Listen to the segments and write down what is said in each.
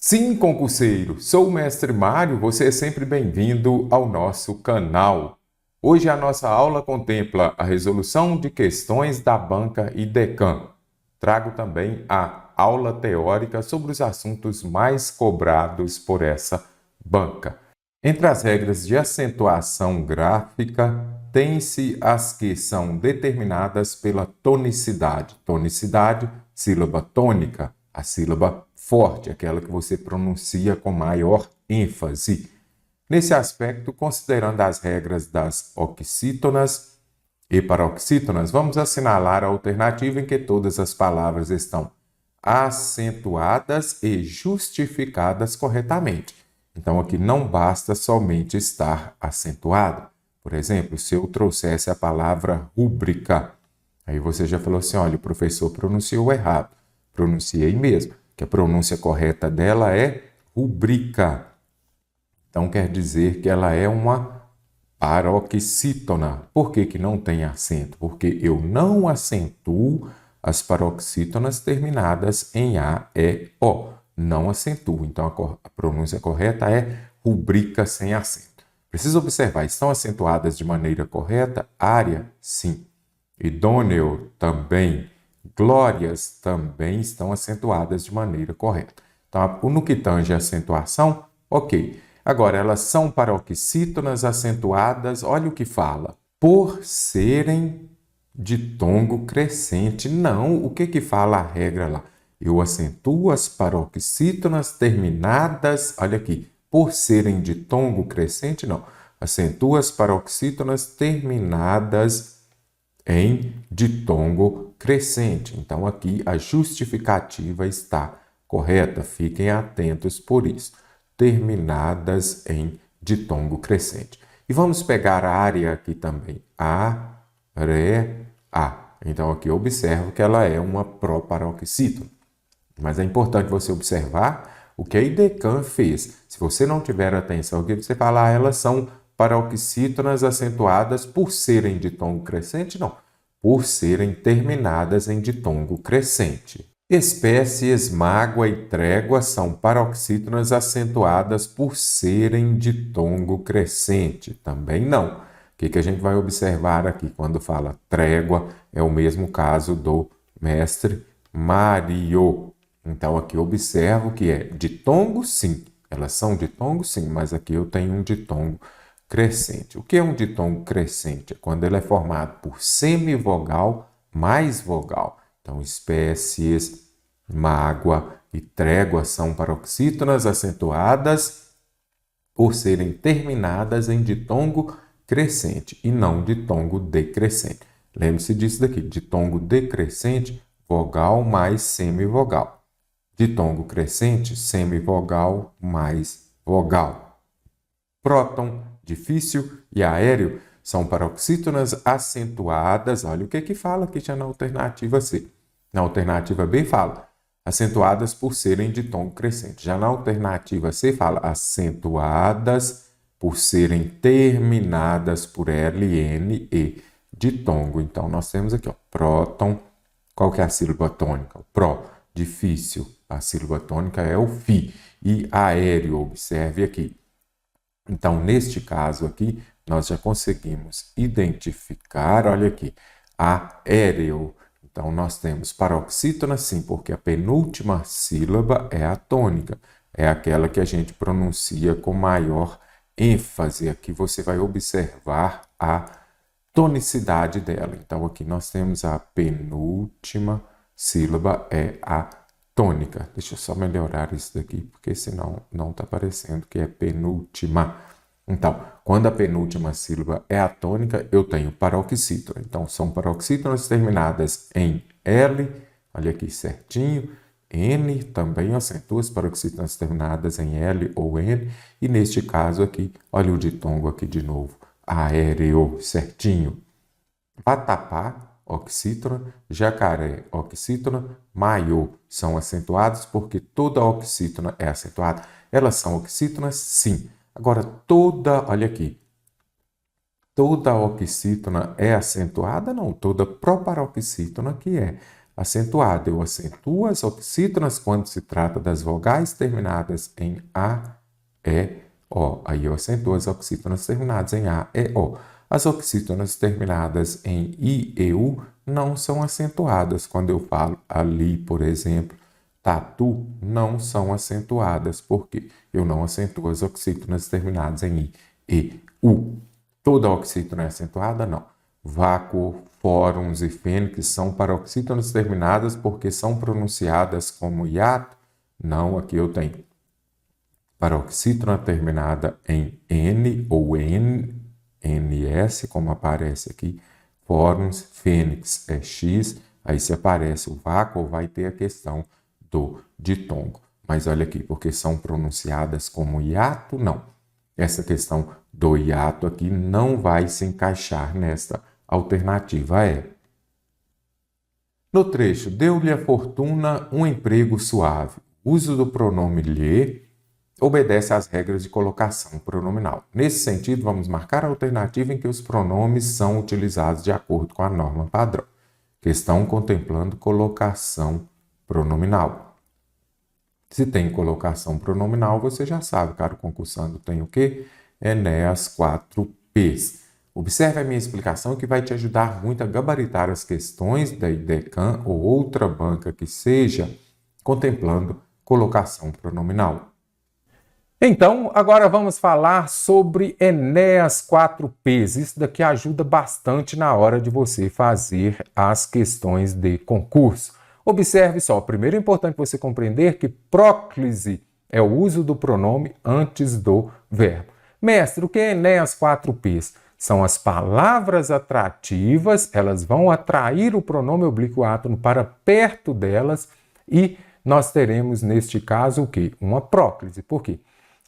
Sim, concurseiro, sou o mestre Mário, você é sempre bem-vindo ao nosso canal. Hoje a nossa aula contempla a resolução de questões da banca IDECAM. Trago também a aula teórica sobre os assuntos mais cobrados por essa banca. Entre as regras de acentuação gráfica, tem-se as que são determinadas pela tonicidade. Tonicidade, sílaba tônica, a sílaba forte, aquela que você pronuncia com maior ênfase. Nesse aspecto, considerando as regras das oxítonas e paroxítonas, vamos assinalar a alternativa em que todas as palavras estão acentuadas e justificadas corretamente. Então, aqui não basta somente estar acentuado. Por exemplo, se eu trouxesse a palavra rúbrica, aí você já falou assim, olha, o professor pronunciou errado. Pronunciei mesmo, que a pronúncia correta dela é rubrica. Então, quer dizer que ela é uma paroxítona. Por que não tem acento? Porque eu não acentuo as paroxítonas terminadas em A, E, O. Não acentuo. Então, a pronúncia correta é rubrica sem acento. Precisa observar, estão acentuadas de maneira correta? Área, sim. Idôneo, também. Glórias, também estão acentuadas de maneira correta. Então, no que tange a acentuação, ok. Agora, elas são paroxítonas acentuadas, olha o que fala. Por serem de tongo crescente. Não, o que fala a regra lá? Eu acentuo as paroxítonas terminadas, olha aqui, por serem de tongo crescente, não. Acentuo as paroxítonas terminadas em ditongo crescente. Então, aqui a justificativa está correta. Fiquem atentos por isso. Terminadas em ditongo crescente. E vamos pegar a área aqui também. A, ré, a. Então, aqui eu observo que ela é uma proparoxítona. Mas é importante você observar o que a IDECAM fez. Se você não tiver atenção aqui, você fala, elas são paroxítonas acentuadas por serem de tongo crescente? Não, por serem terminadas em ditongo crescente. Espécies mágoa e trégua são paroxítonas acentuadas por serem de tongo crescente? Também não. O que a gente vai observar aqui quando fala trégua? É o mesmo caso do mestre Mário. Então, aqui eu observo que é ditongo, sim. Elas são ditongo, sim, mas aqui eu tenho um ditongo crescente. O que é um ditongo crescente? É quando ele é formado por semivogal mais vogal. Então, espécies, mágoa e trégua são paroxítonas acentuadas por serem terminadas em ditongo crescente e não ditongo decrescente. Lembre-se disso daqui, ditongo decrescente, vogal mais semivogal. Ditongo crescente, semivogal mais vogal. Próton, difícil e aéreo são paroxítonas acentuadas. Olha o que fala aqui já na alternativa C. Na alternativa B fala acentuadas por serem de tom crescente. Já na alternativa C fala acentuadas por serem terminadas por L, N, E, ditongo. Então, nós temos aqui, ó, próton. Qual que é a sílaba tônica? O pró, difícil. A sílaba tônica é o fi. E aéreo, observe aqui. Então, neste caso aqui, nós já conseguimos identificar, olha aqui, aéreo. Então, nós temos paroxítona, sim, porque a penúltima sílaba é a tônica. É aquela que a gente pronuncia com maior ênfase. Aqui você vai observar a tonicidade dela. Então, aqui nós temos a penúltima sílaba é a tônica. Deixa eu só melhorar isso daqui, porque senão não está parecendo que é penúltima. Então, quando a penúltima sílaba é a tônica, eu tenho paroxítona. Então, são paroxítonas terminadas em L, olha aqui certinho, N, também acentua as paroxítonas terminadas em L ou N, e neste caso aqui, olha o ditongo aqui de novo, aéreo, certinho. Vatapá, oxítona, jacaré, oxítona, maiô são acentuados porque toda oxítona é acentuada. Elas são oxítonas? Sim. Agora, olha aqui, toda oxítona é acentuada? Não, toda proparoxítona que é. acentuada. Eu acentuo as oxítonas quando se trata das vogais terminadas em A, E, O. Aí eu acentuo as oxítonas terminadas em A, E, O. As oxítonas terminadas em I e U não são acentuadas. Quando eu falo ali, por exemplo, tatu, não são acentuadas, porque eu não acentuo as oxítonas terminadas em I e U. Toda oxítona é acentuada? Não. Vácuo, fórons e fênix são paroxítonas terminadas porque são pronunciadas como hiato? Não, aqui eu tenho paroxítona terminada em N ou NS, como aparece aqui. Fórons, fênix é X, aí se aparece o vácuo, vai ter a questão do ditongo. Mas olha aqui, porque são pronunciadas como hiato? Não. Essa questão do hiato aqui não vai se encaixar nesta alternativa E. No trecho, deu-lhe a fortuna um emprego suave. O uso do pronome lhe obedece às regras de colocação pronominal. Nesse sentido, vamos marcar a alternativa em que os pronomes são utilizados de acordo com a norma padrão. Questão contemplando colocação pronominal. Se tem colocação pronominal, você já sabe, caro concursando, tem o quê? Enéas 4Ps. Observe a minha explicação que vai te ajudar muito a gabaritar as questões da IDECAM ou outra banca que seja, contemplando colocação pronominal. Então, agora vamos falar sobre Enéas 4Ps. Isso daqui ajuda bastante na hora de você fazer as questões de concurso. Observe só, primeiro é importante você compreender que próclise é o uso do pronome antes do verbo. Mestre, o que é Enéas 4Ps? São as palavras atrativas, elas vão atrair o pronome oblíquo átono para perto delas e nós teremos neste caso o quê? Uma próclise. Por quê?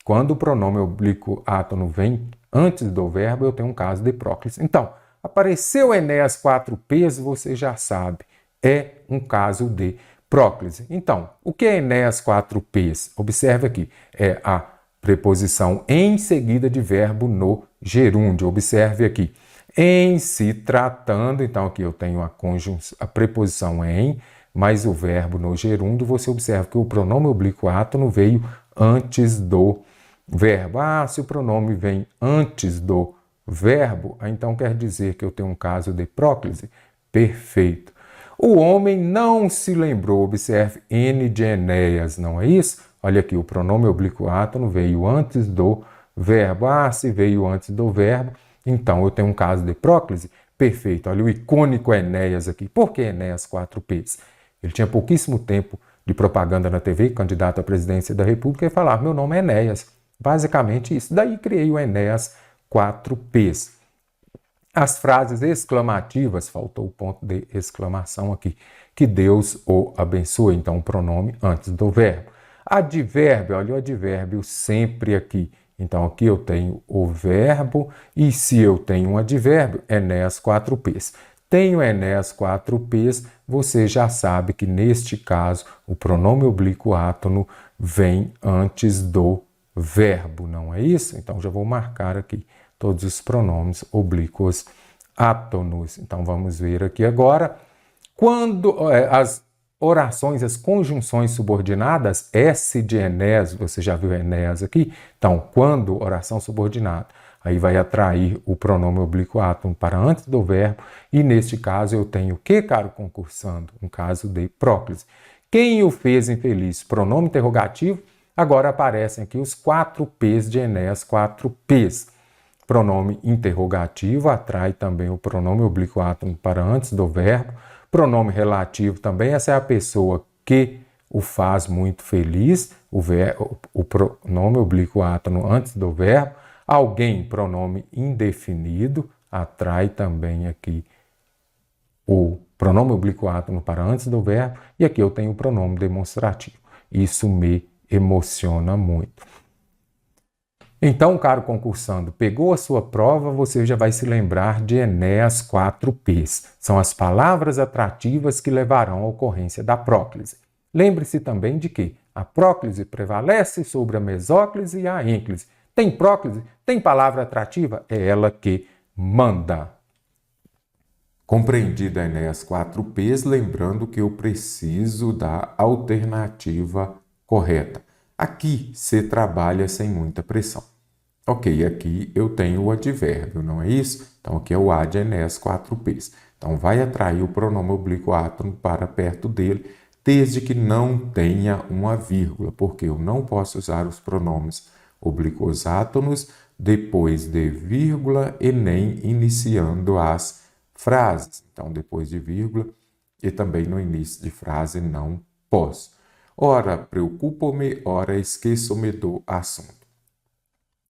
Quando o pronome oblíquo átono vem antes do verbo, eu tenho um caso de próclise. Então, apareceu Enéas 4Ps, você já sabe, é um caso de próclise. Então, o que é Enéas 4Ps? Observe aqui, é a preposição em seguida de verbo no gerúndio. Observe aqui, em se tratando, então aqui eu tenho a preposição em, mais o verbo no gerúndio, você observa que o pronome oblíquo átono veio antes do verbo. Ah, se o pronome vem antes do verbo, então quer dizer que eu tenho um caso de próclise? Perfeito. O homem não se lembrou, observe, N de Enéas, não é isso? Olha aqui, o pronome oblíquo átono veio antes do verbo. Ah, se veio antes do verbo, então eu tenho um caso de próclise? Perfeito. Olha o icônico Enéas aqui. Por que Enéas 4Ps? Ele tinha pouquíssimo tempo de propaganda na TV, candidato à presidência da República, e falava, meu nome é Enéas. Basicamente isso. Daí criei o Enéas 4Ps. As frases exclamativas, faltou o ponto de exclamação aqui, que Deus o abençoe, então o pronome antes do verbo. Advérbio, olha o advérbio sempre aqui. Então aqui eu tenho o verbo e se eu tenho um advérbio, Enéas 4Ps. Tenho Enéas 4Ps, você já sabe que neste caso o pronome oblíquo átono vem antes do verbo, não é isso? Então já vou marcar aqui todos os pronomes oblíquos átonos. Então vamos ver aqui agora. Quando as orações, as conjunções subordinadas, S de Enéas, você já viu Enéas aqui? Então, quando oração subordinada, aí vai atrair o pronome oblíquo átono para antes do verbo, e neste caso eu tenho o que, caro concursando? Um caso de próclise. Quem o fez infeliz? Pronome interrogativo. Agora aparecem aqui os 4Ps de Enéas 4Ps. Pronome interrogativo atrai também o pronome oblíquo átono para antes do verbo. Pronome relativo também, essa é a pessoa que o faz muito feliz, o pronome oblíquo átono antes do verbo. Alguém, pronome indefinido, atrai também aqui o pronome oblíquo átono para antes do verbo. E aqui eu tenho o pronome demonstrativo. Isso me emociona muito. Então, caro concursando, pegou a sua prova, você já vai se lembrar de Enéas 4Ps. São as palavras atrativas que levarão à ocorrência da próclise. Lembre-se também de que a próclise prevalece sobre a mesóclise e a ênclise. Tem próclise? Tem palavra atrativa? É ela que manda. Compreendido a Enéas 4Ps, lembrando que eu preciso da alternativa correta. Aqui você trabalha sem muita pressão. Ok, aqui eu tenho o advérbio, não é isso? Então aqui é o ad Enéas 4Ps. Então vai atrair o pronome oblíquo átono para perto dele, desde que não tenha uma vírgula, porque eu não posso usar os pronomes oblíquos átonos depois de vírgula e nem iniciando as frases. Então, depois de vírgula e também no início de frase não posso. Ora, preocupo-me, ora, esqueço-me do assunto.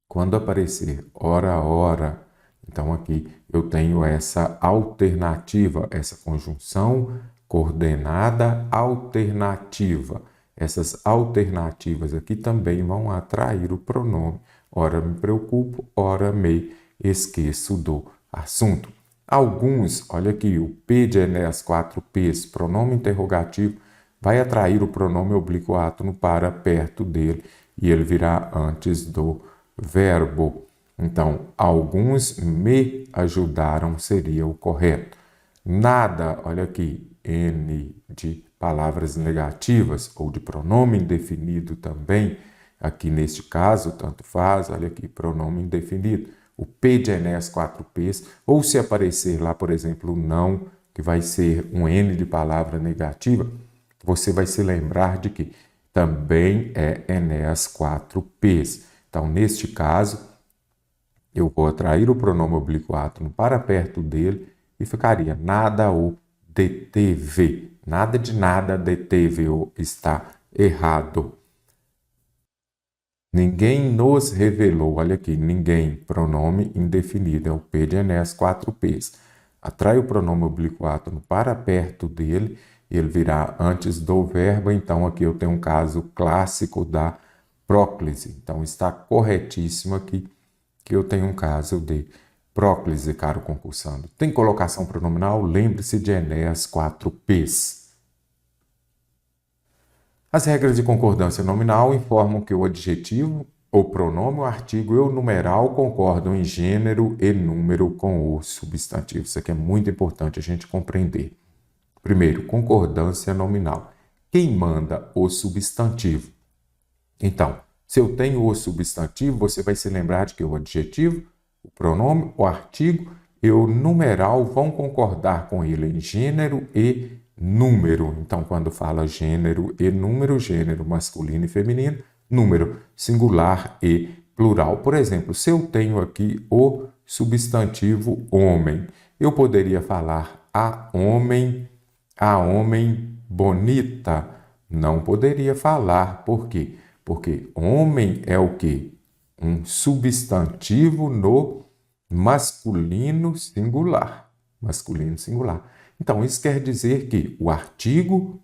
Quando aparecer ora, então aqui eu tenho essa alternativa, essa conjunção coordenada alternativa. Essas alternativas aqui também vão atrair o pronome. Ora me preocupo, ora me esqueço do assunto. Alguns, olha aqui, o P de Enéas 4Ps, pronome interrogativo, vai atrair o pronome oblíquo átono para perto dele e ele virá antes do verbo. Então, alguns me ajudaram seria o correto. Nada, olha aqui, N de palavras negativas ou de pronome indefinido também. Aqui neste caso, tanto faz, olha aqui, pronome indefinido. O P de Enéas 4Ps, ou se aparecer lá, por exemplo, o não, que vai ser um N de palavra negativa, você vai se lembrar de que também é Enéas 4Ps. Então, neste caso, eu vou atrair o pronome oblíquo átono para perto dele e ficaria nada o deteve. Nada de nada deteve ou está errado. Ninguém nos revelou, olha aqui, ninguém, pronome indefinido, é o P de Enéas 4Ps. Atrai o pronome oblíquo átono para perto dele, ele virá antes do verbo, então aqui eu tenho um caso clássico da próclise. Então está corretíssimo aqui que eu tenho um caso de próclise, caro concursando. Tem colocação pronominal? Lembre-se de Enéas 4Ps. As regras de concordância nominal informam que o adjetivo, o pronome, o artigo e o numeral concordam em gênero e número com o substantivo. Isso aqui é muito importante a gente compreender. Primeiro, concordância nominal. Quem manda o substantivo? Então, se eu tenho o substantivo, você vai se lembrar de que o adjetivo, o pronome, o artigo e o numeral vão concordar com ele em gênero e número. Então, quando fala gênero e número, gênero masculino e feminino, número singular e plural. Por exemplo, se eu tenho aqui o substantivo homem, eu poderia falar a homem bonita. Não poderia falar, por quê? Porque homem é o quê? Um substantivo no masculino singular. Masculino singular. Então, isso quer dizer que o artigo,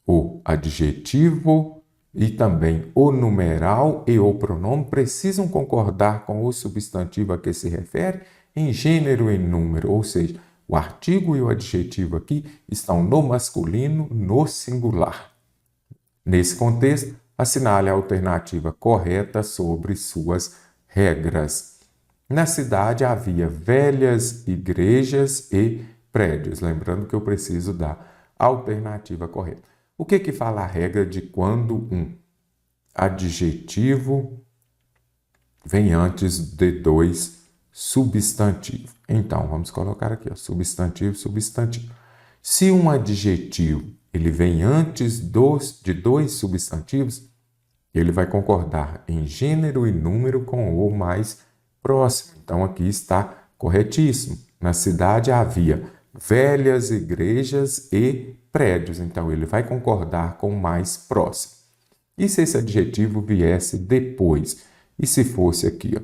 o adjetivo e também o numeral e o pronome precisam concordar com o substantivo a que se refere em gênero e número, ou seja, o artigo e o adjetivo aqui estão no masculino, no singular. Nesse contexto, assinale a alternativa correta sobre suas regras. Na cidade havia velhas igrejas e prédios. Lembrando que eu preciso da alternativa correta. O que fala a regra de quando um adjetivo vem antes de dois substantivos? Então, vamos colocar aqui, ó, substantivo, substantivo. Se um adjetivo ele vem antes de dois substantivos, ele vai concordar em gênero e número com o mais próximo. Então, aqui está corretíssimo. Na cidade havia velhas igrejas e prédios. Então, ele vai concordar com o mais próximo. E se esse adjetivo viesse depois? E se fosse aqui? Ó?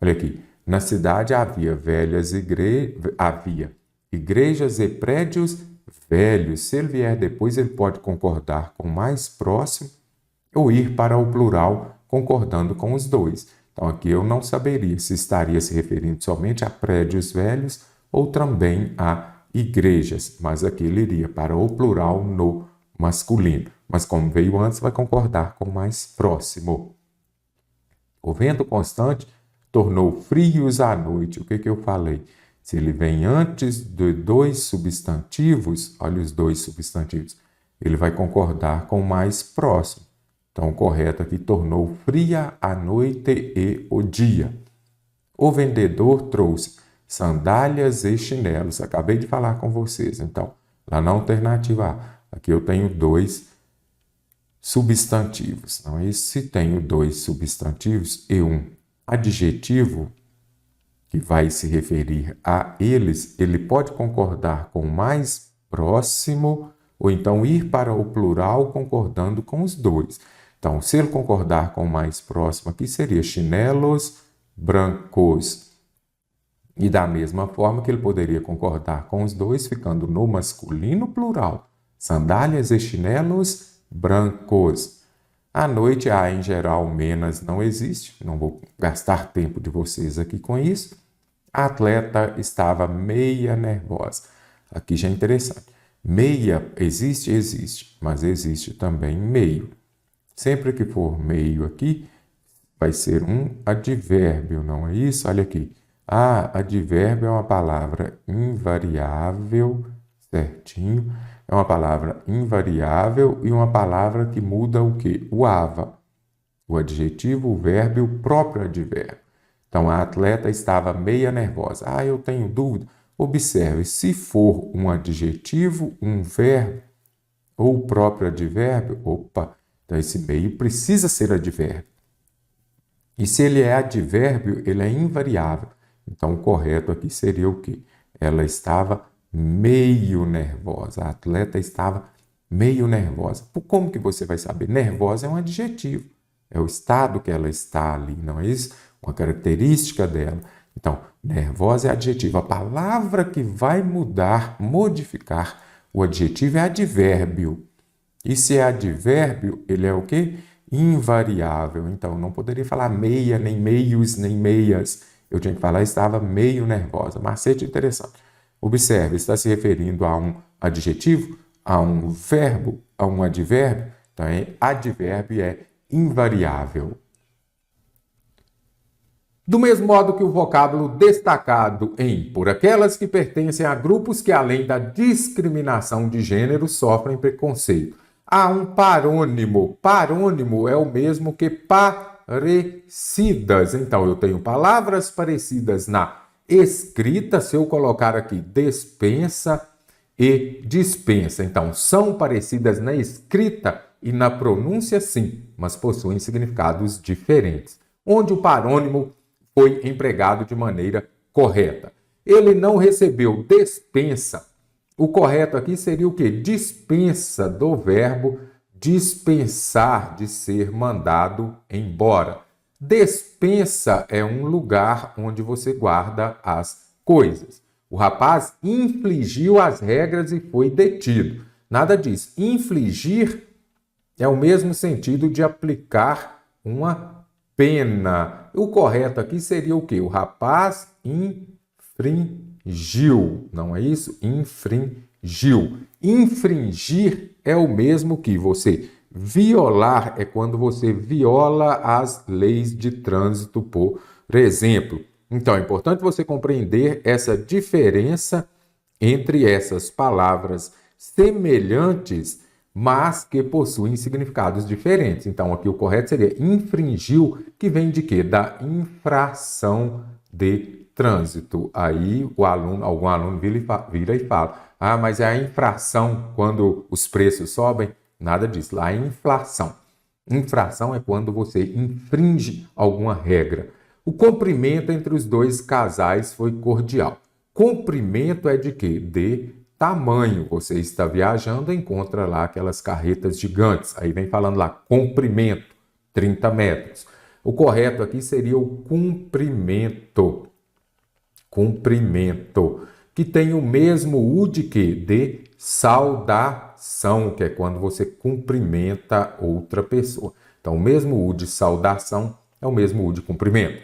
Olha aqui. Na cidade havia igrejas e prédios velhos. Se ele vier depois, ele pode concordar com o mais próximo ou ir para o plural, concordando com os dois. Então, aqui eu não saberia se estaria se referindo somente a prédios velhos ou também a igrejas, mas aqui ele iria para o plural no masculino. Mas como veio antes, vai concordar com o mais próximo. O vento constante tornou frios à noite. O que eu falei? Se ele vem antes de dois substantivos, olha os dois substantivos, ele vai concordar com o mais próximo. Então, o correto aqui: tornou fria a noite e o dia. O vendedor trouxe sandálias e chinelos. Acabei de falar com vocês. Então, lá na alternativa A, aqui eu tenho dois substantivos. Não é isso? Se tenho dois substantivos e um adjetivo que vai se referir a eles, ele pode concordar com o mais próximo ou então ir para o plural concordando com os dois. Então, se ele concordar com o mais próximo aqui, seria chinelos brancos. E da mesma forma que ele poderia concordar com os dois, ficando no masculino plural, sandálias e chinelos brancos. À noite, a em geral, menos não existe. Não vou gastar tempo de vocês aqui com isso. A atleta estava meia nervosa. Aqui já é interessante. Meia existe? Existe. Mas existe também meio. Sempre que for meio aqui, vai ser um advérbio, não é isso? Olha aqui. Advérbio é uma palavra invariável, certinho. É uma palavra invariável e uma palavra que muda o quê? O ava. O adjetivo, o verbo e o próprio advérbio. Então, a atleta estava meia nervosa. Eu tenho dúvida. Observe, se for um adjetivo, um verbo ou o próprio advérbio, então esse meio precisa ser advérbio. E se ele é advérbio, ele é invariável. Então, o correto aqui seria o quê? Ela estava meio nervosa. A atleta estava meio nervosa. Como que você vai saber? Nervosa é um adjetivo. É o estado que ela está ali, não é isso? Uma característica dela. Então, nervosa é adjetivo. A palavra que vai modificar o adjetivo é advérbio. E se é advérbio, ele é o quê? Invariável. Então, não poderia falar meia, nem meios, nem meias. Eu tinha que falar estava meio nervosa. Macete interessante. Observe, está se referindo a um adjetivo, a um verbo, a um advérbio. Então, advérbio é invariável. Do mesmo modo que o vocábulo destacado em por aquelas que pertencem a grupos que, além da discriminação de gênero, sofrem preconceito. Há um parônimo. Parônimo é o mesmo que parecidas. Então, eu tenho palavras parecidas na escrita, se eu colocar aqui despensa e dispensa. Então, são parecidas na escrita e na pronúncia, sim, mas possuem significados diferentes. Onde o parônimo foi empregado de maneira correta. Ele não recebeu despensa. O correto aqui seria o quê? Dispensa do verbo dispensar, de ser mandado embora. Despensa é um lugar onde você guarda as coisas. O rapaz infligiu as regras e foi detido. Nada disso. Infligir é o mesmo sentido de aplicar uma pena. O correto aqui seria o quê? O rapaz infringiu. Não é isso? Infringiu. Infringir é o mesmo que você violar, é quando você viola as leis de trânsito, por exemplo. Então, é importante você compreender essa diferença entre essas palavras semelhantes, mas que possuem significados diferentes. Então, aqui o correto seria infringiu, que vem de quê? Da infração de trânsito. Aí algum aluno vira e fala, mas é a infração quando os preços sobem? Nada disso, lá é inflação. Infração é quando você infringe alguma regra. O cumprimento entre os dois casais foi cordial. Cumprimento é de quê? De tamanho. Você está viajando, encontra lá aquelas carretas gigantes. Aí vem falando lá, comprimento, 30 metros. O correto aqui seria o cumprimento. Cumprimento. Que tem o mesmo U de quê? De saudação, que é quando você cumprimenta outra pessoa. Então, o mesmo U de saudação é o mesmo U de cumprimento.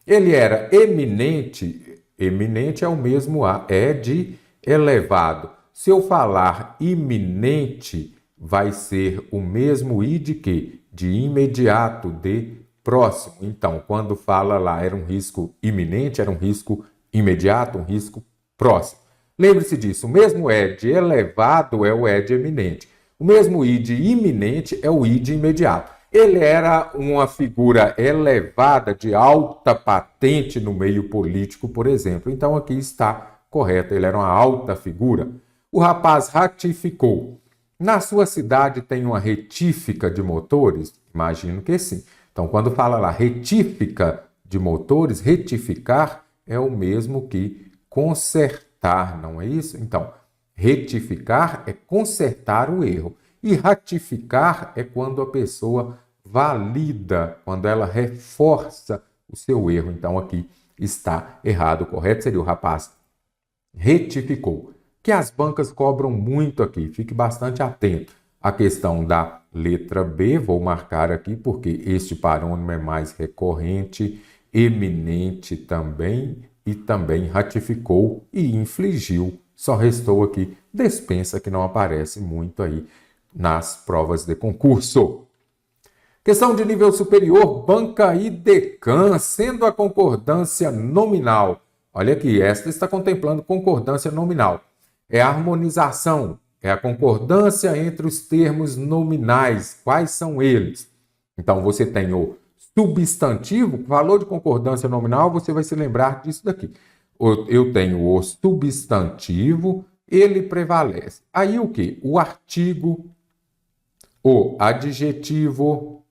Ele era eminente. Eminente é o mesmo A, é de elevado. Se eu falar iminente, vai ser o mesmo I de quê? De imediato, de próximo. Então, quando fala lá era um risco iminente, era um risco imediato, um risco próximo. Lembre-se disso, o mesmo ed elevado é o ed eminente. O mesmo id iminente é o id imediato. Ele era uma figura elevada, de alta patente no meio político, por exemplo. Então aqui está correto, ele era uma alta figura. O rapaz ratificou. Na sua cidade tem uma retífica de motores? Imagino que sim. Então, quando fala lá retífica de motores, retificar é o mesmo que consertar, não é isso? Então, retificar é consertar o erro. E ratificar é quando a pessoa valida, quando ela reforça o seu erro. Então, aqui está errado. O correto seria o rapaz retificou. Que as bancas cobram muito aqui. Fique bastante atento à questão da letra B. Vou marcar aqui porque este parônimo é mais recorrente, eminente também, e também ratificou e infligiu. Só restou aqui despensa, que não aparece muito aí nas provas de concurso. Questão de nível superior, banca e decã, sendo a concordância nominal. Olha aqui, esta está contemplando concordância nominal. É a harmonização, é a concordância entre os termos nominais. Quais são eles? Então, você tem o substantivo, valor de concordância nominal, você vai se lembrar disso daqui. Eu tenho o substantivo, ele prevalece. Aí o quê? O artigo, o adjetivo,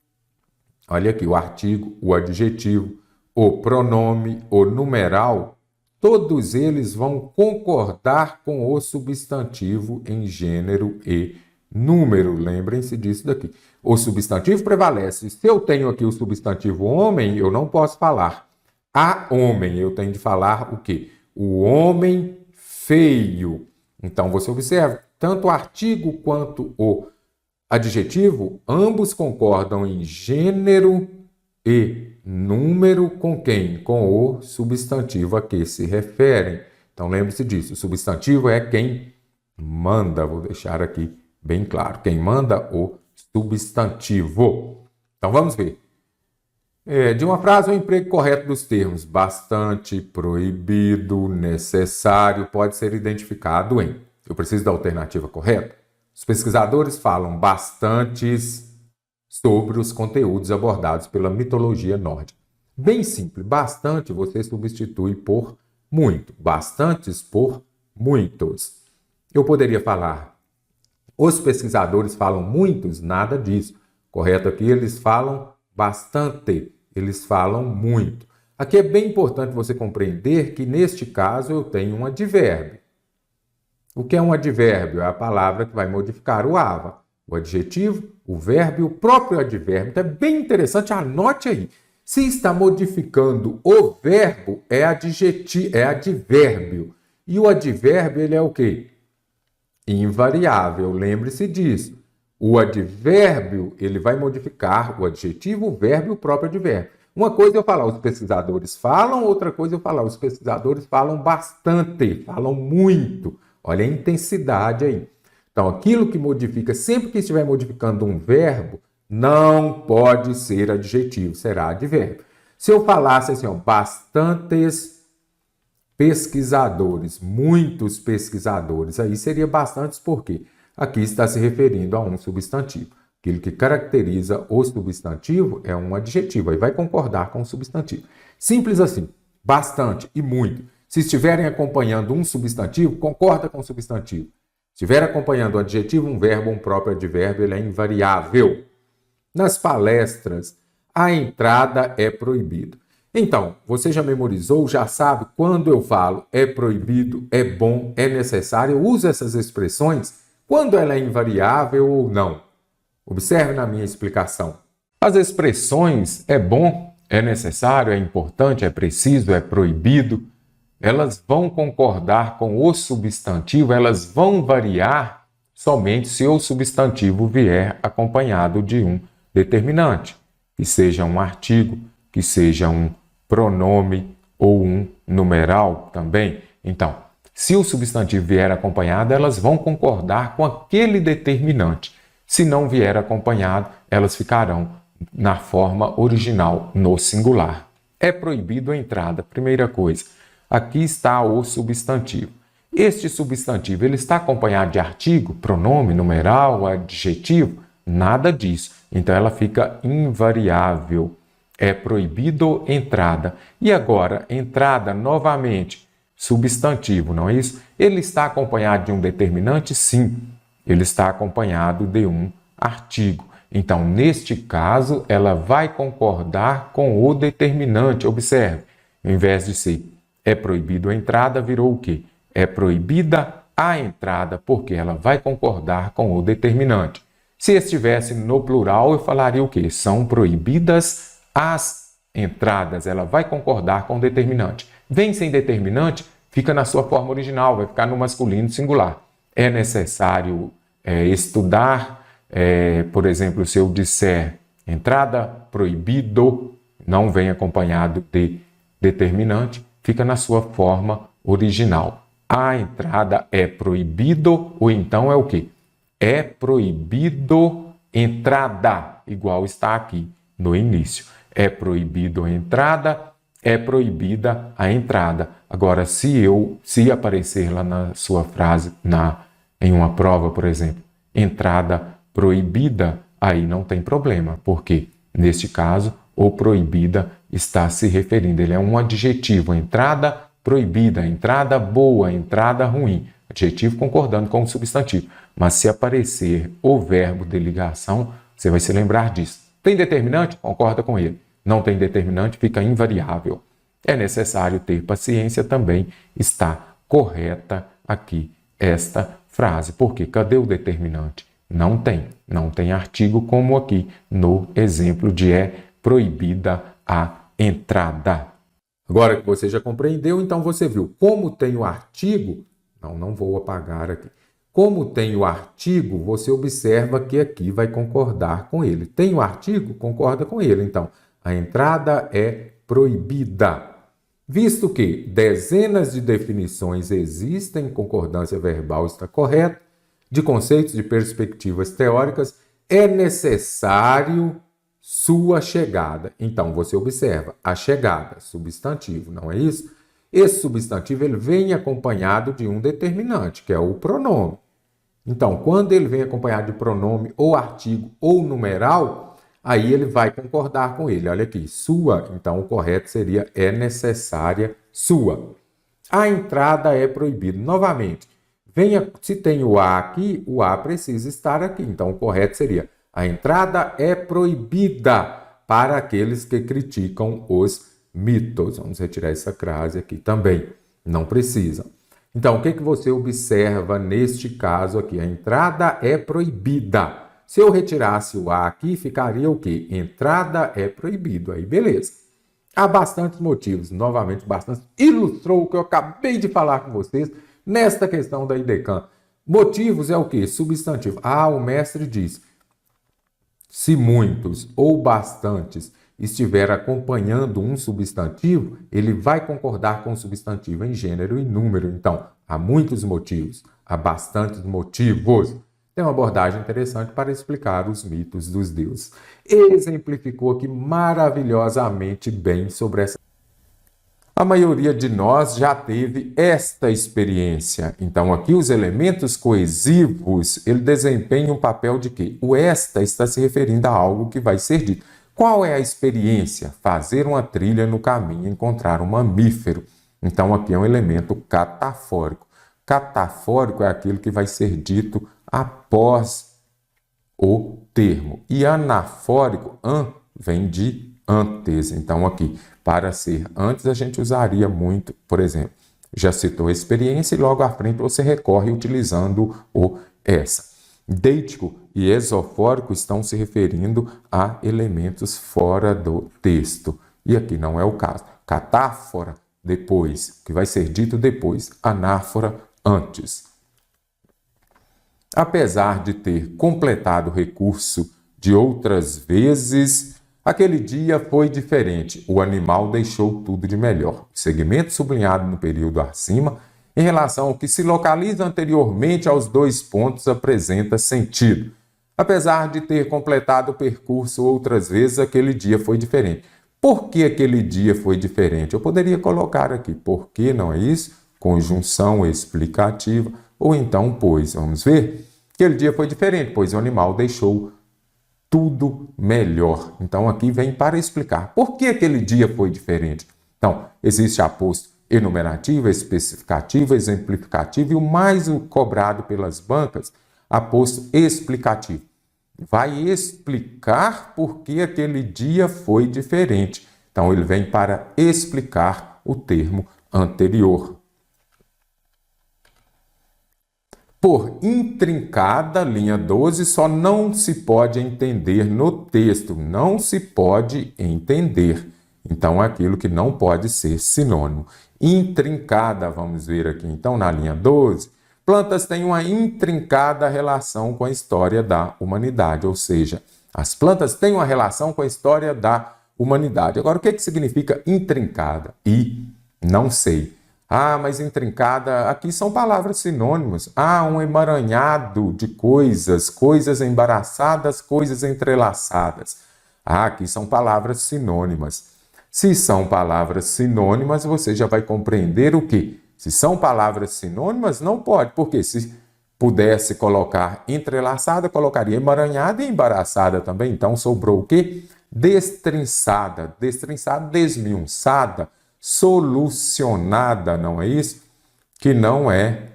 olha aqui, o artigo, o adjetivo, o pronome, o numeral, todos eles vão concordar com o substantivo em gênero e número. Lembrem-se disso daqui. O substantivo prevalece. Se eu tenho aqui o substantivo homem, eu não posso falar a homem. Eu tenho de falar o quê? O homem feio. Então, você observa, tanto o artigo quanto o adjetivo, ambos concordam em gênero e número com quem? Com o substantivo a que se referem. Então, lembre-se disso. O substantivo é quem manda. Vou deixar aqui bem claro. Quem manda? O substantivo. Então, vamos ver. De uma frase, o emprego correto dos termos bastante, proibido, necessário, pode ser identificado em. Eu preciso da alternativa correta? Os pesquisadores falam bastantes sobre os conteúdos abordados pela mitologia nórdica. Bem simples, bastante você substitui por muito, bastantes por muitos. Eu poderia falar, os pesquisadores falam muitos, nada disso. Correto aqui, eles falam bastante, eles falam muito. Aqui é bem importante você compreender que neste caso eu tenho um advérbio. O que é um advérbio? É a palavra que vai modificar o ava. O adjetivo, o verbo e o próprio advérbio. Então é bem interessante, anote aí. Se está modificando o verbo, é advérbio. E o advérbio, ele é o quê? Invariável, lembre-se disso. O advérbio, ele vai modificar o adjetivo, o verbo e o próprio advérbio. Uma coisa é eu falar, os pesquisadores falam, outra coisa é eu falar, os pesquisadores falam bastante, falam muito. Olha a intensidade aí. Então, aquilo que modifica, sempre que estiver modificando um verbo, não pode ser adjetivo, será advérbio. Se eu falasse assim, ó, bastantes pesquisadores, muitos pesquisadores, aí seria bastantes porque aqui está se referindo a um substantivo. Aquilo que caracteriza o substantivo é um adjetivo, aí vai concordar com o substantivo. Simples assim, bastante e muito. Se estiverem acompanhando um substantivo, concorda com o substantivo. Se estiver acompanhando um adjetivo, um verbo, um próprio advérbio, ele é invariável. Nas palestras, a entrada é proibido. Então, você já memorizou, já sabe quando eu falo é proibido, é bom, é necessário, eu uso essas expressões quando ela é invariável ou não. Observe na minha explicação. As expressões é bom, é necessário, é importante, é preciso, é proibido, elas vão concordar com o substantivo, elas vão variar somente se o substantivo vier acompanhado de um determinante, que seja um artigo, que seja um pronome ou um numeral também. Então, se o substantivo vier acompanhado, elas vão concordar com aquele determinante. Se não vier acompanhado, elas ficarão na forma original, no singular. É proibido a entrada, primeira coisa. aqui está o substantivo. Este substantivo, ele está acompanhado de artigo, pronome, numeral, adjetivo? Nada disso. Então, ela fica invariável. É proibido entrada. E agora, entrada novamente, substantivo, não é isso? Ele está acompanhado de um determinante? Sim. Ele está acompanhado de um artigo. Então, neste caso, ela vai concordar com o determinante. Observe, ao invés de ser é proibido a entrada, virou o quê? É proibida a entrada, porque ela vai concordar com o determinante. Se estivesse no plural, eu falaria o quê? São proibidas as entradas. Ela vai concordar com o determinante. Vem sem determinante, fica na sua forma original, vai ficar no masculino singular. É necessário estudar, por exemplo, se eu disser entrada proibido, não vem acompanhado de determinante, fica na sua forma original. A entrada é proibido, ou então é o quê? É proibido entrada, igual está aqui no início. É proibido a entrada, é proibida a entrada. Agora, se aparecer lá na sua frase, em uma prova, por exemplo, entrada proibida, aí não tem problema, porque, neste caso, o proibida está se referindo, ele é um adjetivo, entrada proibida, entrada boa, entrada ruim, adjetivo concordando com o substantivo. Mas se aparecer o verbo de ligação, você vai se lembrar disso. Tem determinante? Concorda com ele. Não tem determinante, fica invariável. É necessário ter paciência também, está correta aqui esta frase. Porque cadê o determinante? Não tem artigo como aqui no exemplo de é proibida a entrada. Agora que você já compreendeu, então você viu como tem o artigo, não vou apagar aqui. Como tem o artigo, você observa que aqui vai concordar com ele. Tem o artigo, concorda com ele. Então, a entrada é proibida. Visto que dezenas de definições existem, concordância verbal está correta, de conceitos, de perspectivas teóricas, é necessário sua chegada. Então, você observa a chegada, substantivo, não é isso? Esse substantivo ele vem acompanhado de um determinante, que é o pronome. Então, quando ele vem acompanhado de pronome ou artigo ou numeral, aí ele vai concordar com ele. Olha aqui, sua. Então, o correto seria é necessária sua. A entrada é proibida. Novamente, se tem o A aqui, o A precisa estar aqui. Então, o correto seria a entrada é proibida para aqueles que criticam os mitos. Vamos retirar essa crase aqui também. Não precisa. Então, o que você observa neste caso aqui? A entrada é proibida. Se eu retirasse o A aqui, ficaria o quê? Entrada é proibido. Aí, beleza. Há bastantes motivos. Novamente, bastante. Ilustrou o que eu acabei de falar com vocês nesta questão da IDECAM. Motivos é o quê? Substantivo. O mestre diz: se muitos ou bastantes estiver acompanhando um substantivo, ele vai concordar com o substantivo em gênero e número. Então, há muitos motivos, há bastantes motivos. Tem uma abordagem interessante para explicar os mitos dos deuses. Exemplificou aqui maravilhosamente bem sobre essa. A maioria de nós já teve esta experiência. Então, aqui os elementos coesivos, ele desempenha um papel de quê? O esta está se referindo a algo que vai ser dito. Qual é a experiência? Fazer uma trilha no caminho, encontrar um mamífero. Então, aqui é um elemento catafórico. Catafórico é aquilo que vai ser dito após o termo. E anafórico, vem de antes. Então, aqui, para ser antes, a gente usaria muito, por exemplo, já citou a experiência e logo à frente você recorre utilizando o essa. Deítico e esofórico estão se referindo a elementos fora do texto. E aqui não é o caso. Catáfora, depois, que vai ser dito depois. Anáfora, antes. Apesar de ter completado o recurso de outras vezes, aquele dia foi diferente. O animal deixou tudo de melhor. O segmento sublinhado no período acima, em relação ao que se localiza anteriormente aos dois pontos, apresenta sentido. Apesar de ter completado o percurso outras vezes, aquele dia foi diferente. Por que aquele dia foi diferente? Eu poderia colocar aqui, por que, não é isso? Conjunção explicativa, ou então, pois. Vamos ver? Aquele dia foi diferente, pois o animal deixou tudo melhor. Então, aqui vem para explicar. Por que aquele dia foi diferente? Então, existe aposto enumerativo, especificativo, exemplificativo e o mais cobrado pelas bancas, aposto explicativo. Vai explicar por que aquele dia foi diferente. Então, ele vem para explicar o termo anterior. Por intrincada, linha 12, só não se pode entender no texto. Não se pode entender. Então, aquilo que não pode ser sinônimo. Intrincada, vamos ver aqui. Então, na linha 12, plantas têm uma intrincada relação com a história da humanidade. Ou seja, as plantas têm uma relação com a história da humanidade. Agora, o que significa intrincada? Não sei. Mas intrincada, aqui são palavras sinônimas. Um emaranhado de coisas, coisas embaraçadas, coisas entrelaçadas. Aqui são palavras sinônimas. Se são palavras sinônimas, você já vai compreender o quê? Se são palavras sinônimas, não pode, porque se pudesse colocar entrelaçada, colocaria emaranhada e embaraçada também. Então, sobrou o quê? Destrinçada, desmiunçada, solucionada, não é isso? Que não é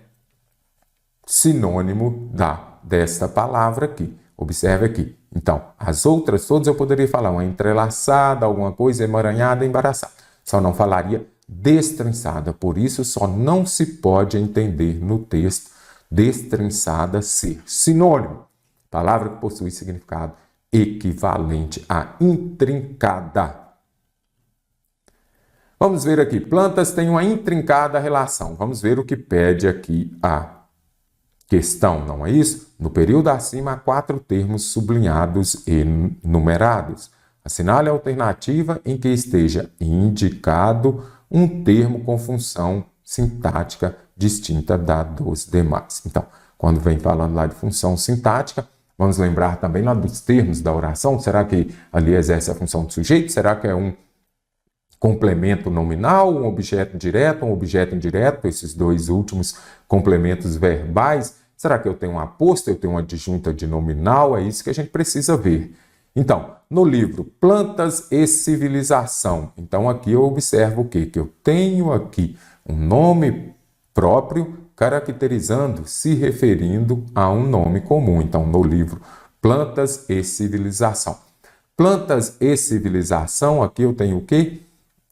sinônimo desta palavra aqui. Observe aqui. Então, as outras todas eu poderia falar uma entrelaçada, alguma coisa, emaranhada, embaraçada. Só não falaria destrinçada. Por isso, só não se pode entender no texto destrinçada ser sinônimo. Palavra que possui significado equivalente a intrincada. Vamos ver aqui, plantas têm uma intrincada relação. Vamos ver o que pede aqui a questão, não é isso? No período acima, há 4 termos sublinhados e numerados. Assinale a alternativa em que esteja indicado um termo com função sintática distinta da dos demais. Então, quando vem falando lá de função sintática, vamos lembrar também lá dos termos da oração. Será que ali exerce a função do sujeito? Será que é um complemento nominal, um objeto direto, um objeto indireto, esses dois últimos complementos verbais? Será que eu tenho um aposto, eu tenho uma adjunta de nominal? É isso que a gente precisa ver. Então, no livro Plantas e Civilização, então aqui eu observo o quê? Que eu tenho aqui um nome próprio caracterizando, se referindo a um nome comum. Então, no livro Plantas e Civilização. Plantas e Civilização, aqui eu tenho o quê?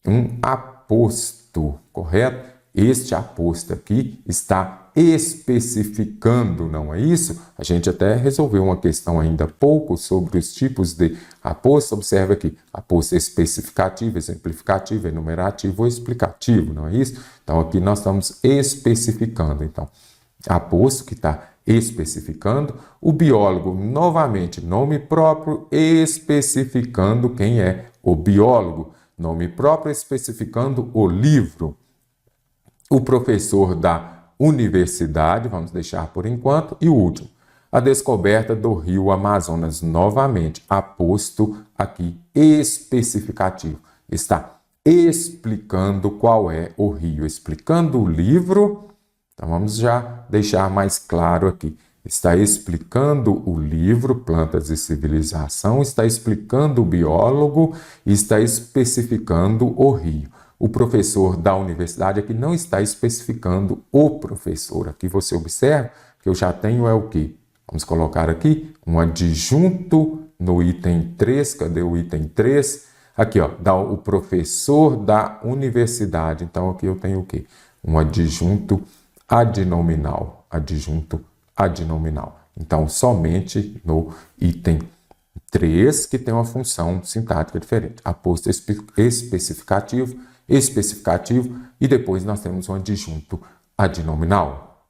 Um aposto, correto? Este aposto aqui está especificando, não é isso? A gente até resolveu uma questão ainda há pouco sobre os tipos de aposto. Observe aqui, aposto especificativo, exemplificativo, enumerativo ou explicativo, não é isso? Então, aqui nós estamos especificando. Então, aposto que está especificando. O biólogo, novamente, nome próprio, especificando quem é o biólogo. Nome próprio especificando o livro. O professor da universidade, vamos deixar por enquanto. E o último, a descoberta do rio Amazonas, novamente, aposto aqui especificativo. Está explicando qual é o rio, explicando o livro. Então vamos já deixar mais claro aqui. Está explicando o livro Plantas e Civilização, está explicando o biólogo, está especificando o rio. O professor da universidade aqui não está especificando o professor. Aqui você observa que eu já tenho o quê? Vamos colocar aqui um adjunto no item 3. Cadê o item 3? Aqui, ó, o professor da universidade. Então, aqui eu tenho o quê? Um adjunto adnominal. Adjunto adnominal. Então, somente no item 3, que tem uma função sintática diferente. Aposto especificativo, e depois nós temos um adjunto adnominal.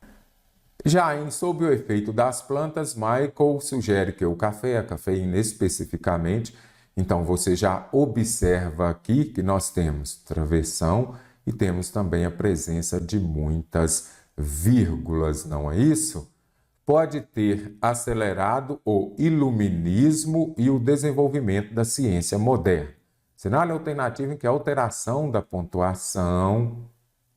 Já em Sob o Efeito das Plantas, Michael sugere que o café, a cafeína especificamente, então você já observa aqui que nós temos travessão e temos também a presença de muitas vírgulas, não é isso? Pode ter acelerado o iluminismo e o desenvolvimento da ciência moderna. Cenário alternativo em que a alteração da pontuação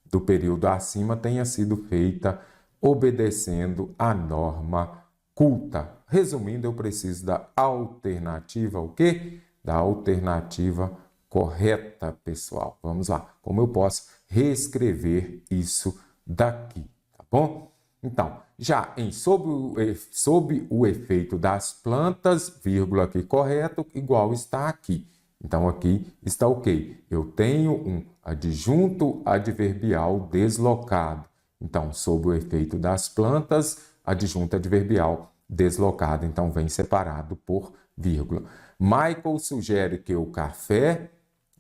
do período acima tenha sido feita obedecendo a norma culta. Resumindo, eu preciso da alternativa, o quê? Da alternativa correta, pessoal. Vamos lá. Como eu posso reescrever isso daqui, tá bom? Então, já sob o efeito das plantas, vírgula aqui correto, igual está aqui. Então, aqui está ok. Eu tenho um adjunto adverbial deslocado. Então, sob o efeito das plantas, adjunto adverbial deslocado. Então, vem separado por vírgula. Michael sugere que o café,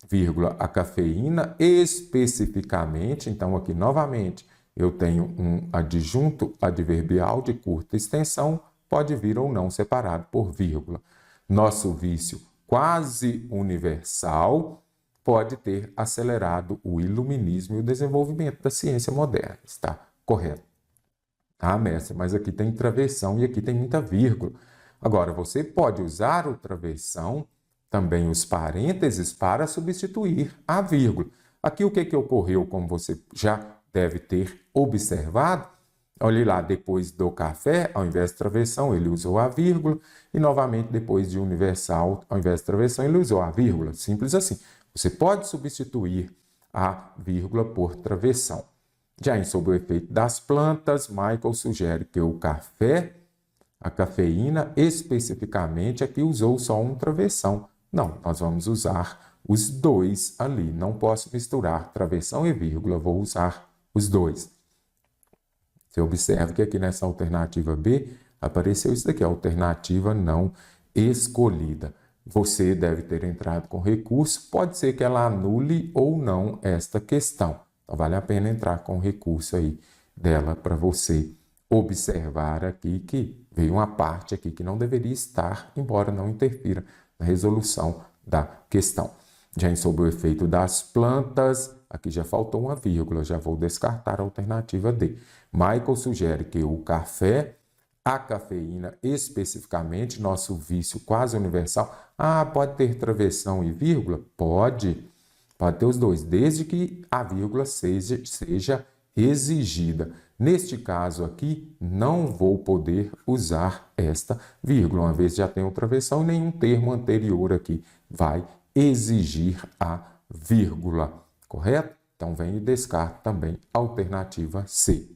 vírgula, a cafeína, especificamente. Então, aqui novamente, eu tenho um adjunto adverbial de curta extensão, pode vir ou não separado por vírgula. Nosso vício quase universal pode ter acelerado o iluminismo e o desenvolvimento da ciência moderna. Está correto. Ah, mestre, mas aqui tem travessão e aqui tem muita vírgula. Agora, você pode usar o travessão, também os parênteses, para substituir a vírgula. Aqui o que ocorreu, como você já deve ter observado? Olhe lá, depois do café, ao invés de travessão, ele usou a vírgula. E, novamente, depois de universal, ao invés de travessão, ele usou a vírgula. Simples assim. Você pode substituir a vírgula por travessão. Já sob o efeito das plantas, Michael sugere que o café, a cafeína, especificamente, aqui usou só um travessão. Não, nós vamos usar os dois ali. Não posso misturar travessão e vírgula, vou usar os dois. Você observa que aqui nessa alternativa B apareceu isso daqui, alternativa não escolhida. Você deve ter entrado com recurso, pode ser que ela anule ou não esta questão. Então, vale a pena entrar com recurso aí dela para você observar aqui que veio uma parte aqui que não deveria estar, embora não interfira na resolução da questão. Já sob o efeito das plantas, aqui já faltou uma vírgula, já vou descartar a alternativa D. Michael sugere que o café, a cafeína especificamente, nosso vício quase universal. Ah, pode ter travessão e vírgula? Pode ter os dois, desde que a vírgula seja exigida. Neste caso aqui, não vou poder usar esta vírgula, uma vez já tem travessão, nenhum termo anterior aqui vai exigir a vírgula, correto? Então, vem e descarta também a alternativa C.